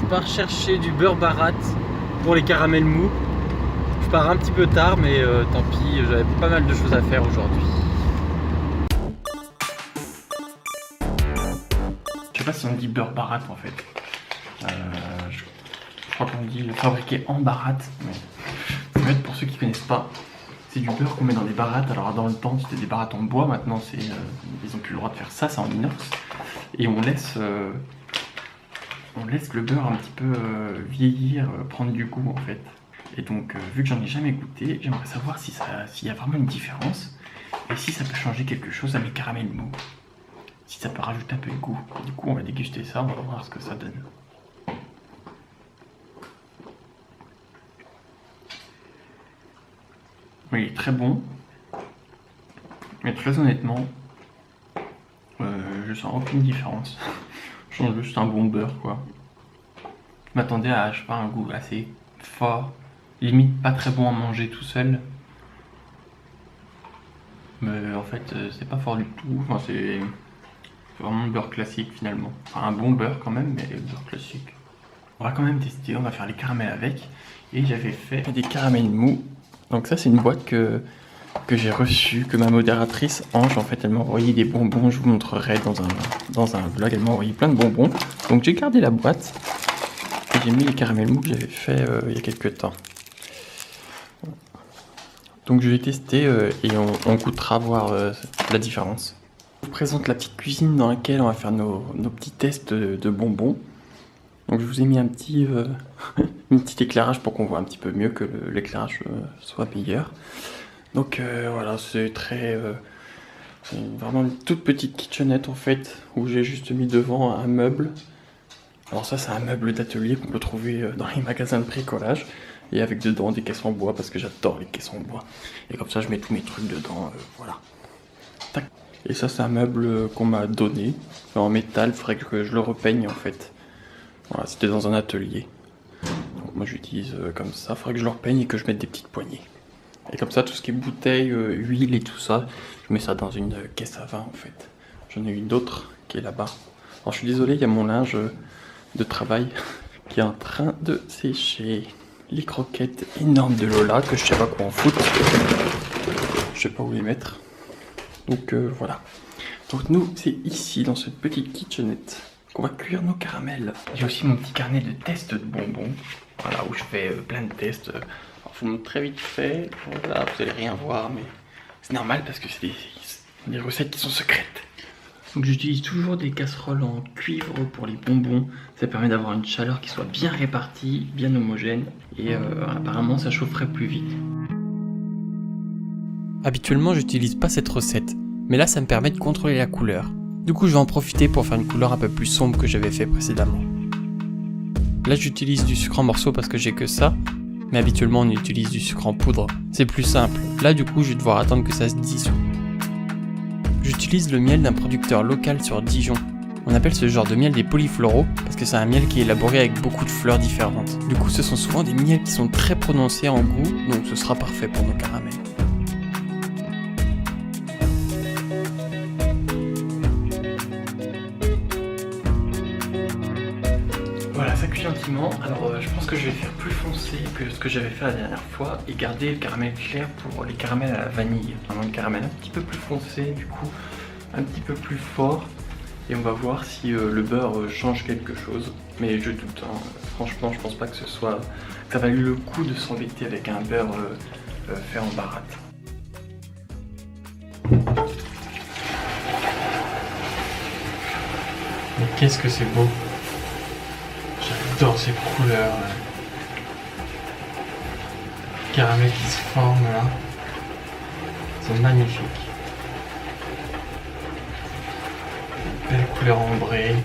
pars chercher du beurre baratte pour les caramels mous. Je pars un petit peu tard, mais tant pis, j'avais pas mal de choses à faire aujourd'hui. Je sais pas si on dit beurre baratte en fait. Je crois qu'on dit fabriqué en baratte. Mais en fait, pour ceux qui connaissent pas, c'est du beurre qu'on met dans des barattes. Alors dans le temps c'était des barattes en bois, maintenant c'est ils ont plus le droit de faire ça, c'est en inox. Et on laisse le beurre un petit peu vieillir, prendre du goût en fait. Et donc vu que j'en ai jamais goûté, j'aimerais savoir s'il y a vraiment une différence et si ça peut changer quelque chose à mes caramels mous. Si ça peut rajouter un peu de goût. Et du coup on va déguster ça, on va voir ce que ça donne. Oui, il est très bon. Mais très honnêtement, je sens aucune différence. Je sens juste un bon beurre quoi. Je m'attendais à, je sais pas, un goût assez fort. Limite pas très bon à manger tout seul. Mais en fait c'est pas fort du tout. Enfin, c'est vraiment un beurre classique finalement. Enfin un bon beurre quand même, mais beurre classique. On va quand même tester, on va faire les caramels avec. Et j'avais fait des caramels mous. Donc ça c'est une boîte que j'ai reçue, que ma modératrice Ange, en fait elle m'a envoyé des bonbons. Je vous montrerai dans un vlog, elle m'a envoyé plein de bonbons. Donc j'ai gardé la boîte et j'ai mis les caramels mous que j'avais fait il y a quelques temps. Donc je vais tester et on goûtera voir la différence. Je vous présente la petite cuisine dans laquelle on va faire nos petits tests de bonbons. Donc je vous ai mis un petit éclairage pour qu'on voit un petit peu mieux, que l'éclairage soit meilleur. Donc voilà, c'est vraiment une toute petite kitchenette en fait, où j'ai juste mis devant un meuble. Alors ça c'est un meuble d'atelier qu'on peut trouver dans les magasins de bricolage. Et avec dedans des caisses en bois, parce que j'adore les caisses en bois. Et comme ça je mets tous mes trucs dedans, voilà. Tac. Et ça c'est un meuble qu'on m'a donné, en métal, il faudrait que je le repeigne en fait. Voilà, c'était dans un atelier. Donc moi j'utilise comme ça, il faudrait que je le repeigne et que je mette des petites poignées. Et comme ça tout ce qui est bouteilles, huile et tout ça, je mets ça dans une caisse à vin en fait. J'en ai une autre qui est là-bas. Alors je suis désolé, il y a mon linge de travail qui est en train de sécher. Les croquettes énormes de Lola que je sais pas quoi en foutre. Je sais pas où les mettre. Donc voilà. Donc nous c'est ici dans cette petite kitchenette qu'on va cuire nos caramels. J'ai aussi mon petit carnet de tests de bonbons. Voilà, où je fais plein de tests. Alors je vous montre très vite fait. Voilà, vous allez rien voir, mais c'est normal parce que c'est des recettes qui sont secrètes. Donc j'utilise toujours des casseroles en cuivre pour les bonbons. Ça permet d'avoir une chaleur qui soit bien répartie, bien homogène. Et apparemment ça chaufferait plus vite. Habituellement j'utilise pas cette recette, mais là ça me permet de contrôler la couleur. Du coup je vais en profiter pour faire une couleur un peu plus sombre que j'avais fait précédemment. Là j'utilise du sucre en morceaux parce que j'ai que ça, mais habituellement on utilise du sucre en poudre. C'est plus simple. Là du coup je vais devoir attendre que ça se dissout. J'utilise le miel d'un producteur local sur Dijon. On appelle ce genre de miel des polyfloraux parce que c'est un miel qui est élaboré avec beaucoup de fleurs différentes. Du coup ce sont souvent des miels qui sont très prononcés en goût, donc ce sera parfait pour nos caramels. Voilà, ça cuit gentiment. Alors je pense que je vais faire plus foncé que ce que j'avais fait la dernière fois et garder le caramel clair pour les caramels à la vanille. Vraiment le caramel un petit peu plus foncé, du coup un petit peu plus fort. Et on va voir si le beurre change quelque chose. Mais je doute, hein. Franchement je pense pas que ça valu le coup de s'embêter avec un beurre fait en baratte. Mais qu'est-ce que c'est beau! J'adore ces couleurs là. Caramel qui se forme là. C'est magnifique. Belle couleur ambrée.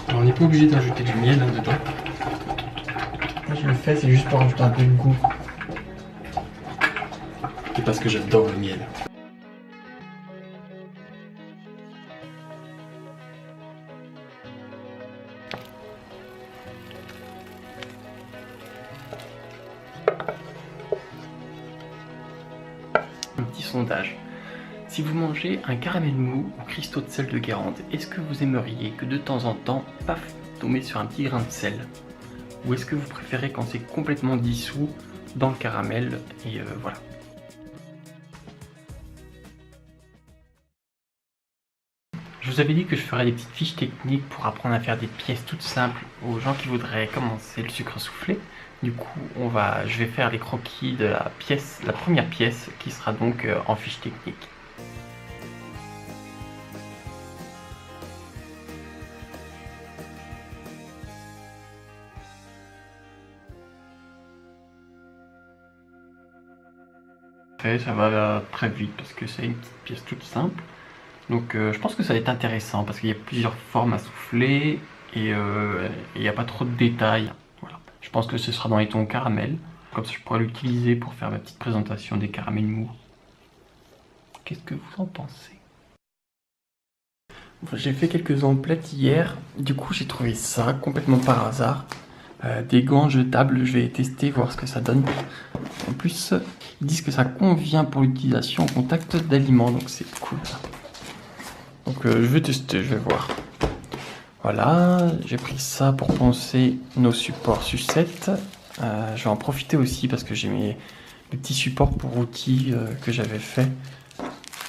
Alors, on n'est pas obligé d'ajouter du miel dedans. Moi je le fais, c'est juste pour rajouter un peu de goût. C'est parce que j'adore le miel. Un petit sondage. Si vous mangez un caramel mou ou cristaux de sel de Guérande, est-ce que vous aimeriez que de temps en temps, paf, tomber sur un petit grain de sel? Ou est-ce que vous préférez quand c'est complètement dissous dans le caramel et voilà. Je vous avais dit que je ferais des petites fiches techniques pour apprendre à faire des pièces toutes simples aux gens qui voudraient commencer le sucre soufflé. Du coup, je vais faire les croquis de la première pièce qui sera donc en fiche technique. Ça va très vite parce que c'est une petite pièce toute simple. Donc je pense que ça va être intéressant parce qu'il y a plusieurs formes à souffler et il n'y a pas trop de détails. Voilà. Je pense que ce sera dans les tons caramel. Comme ça je pourrais l'utiliser pour faire ma petite présentation des caramels mous. Qu'est-ce que vous en pensez? J'ai fait quelques emplettes hier. Du coup j'ai trouvé ça complètement par hasard. Des gants jetables, je vais tester, voir ce que ça donne. En plus, ils disent que ça convient pour l'utilisation en contact d'aliments, donc c'est cool. Donc je vais tester, je vais voir. Voilà, j'ai pris ça pour poncer nos supports sucettes. Je vais en profiter aussi parce que j'ai mes petits supports pour outils que j'avais fait,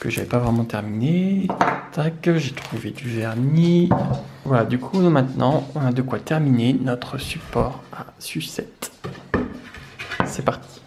que j'avais pas vraiment terminé. Tac, j'ai trouvé du vernis. Voilà, du coup maintenant on a de quoi terminer notre support à sucette. C'est parti.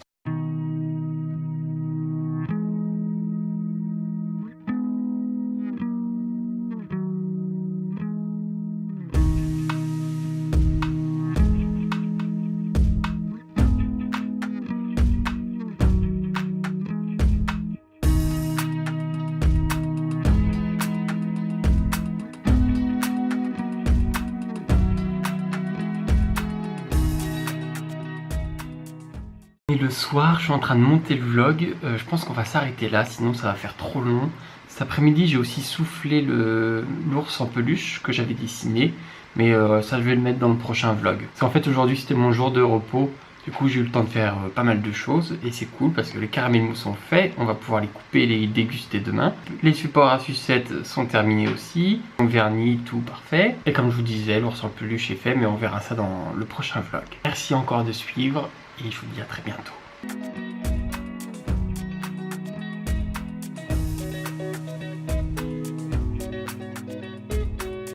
Et le soir, je suis en train de monter le vlog. Je pense qu'on va s'arrêter là, sinon ça va faire trop long. Cet après-midi, j'ai aussi soufflé l'ours en peluche que j'avais dessiné. Mais ça, je vais le mettre dans le prochain vlog. En fait, aujourd'hui, c'était mon jour de repos. Du coup, j'ai eu le temps de faire pas mal de choses. Et c'est cool parce que les caramels mous sont faits. On va pouvoir les couper et les déguster demain. Les supports à sucette sont terminés aussi. Donc vernis, tout parfait. Et comme je vous disais, l'ours en peluche est fait. Mais on verra ça dans le prochain vlog. Merci encore de suivre. Et je vous dis à très bientôt.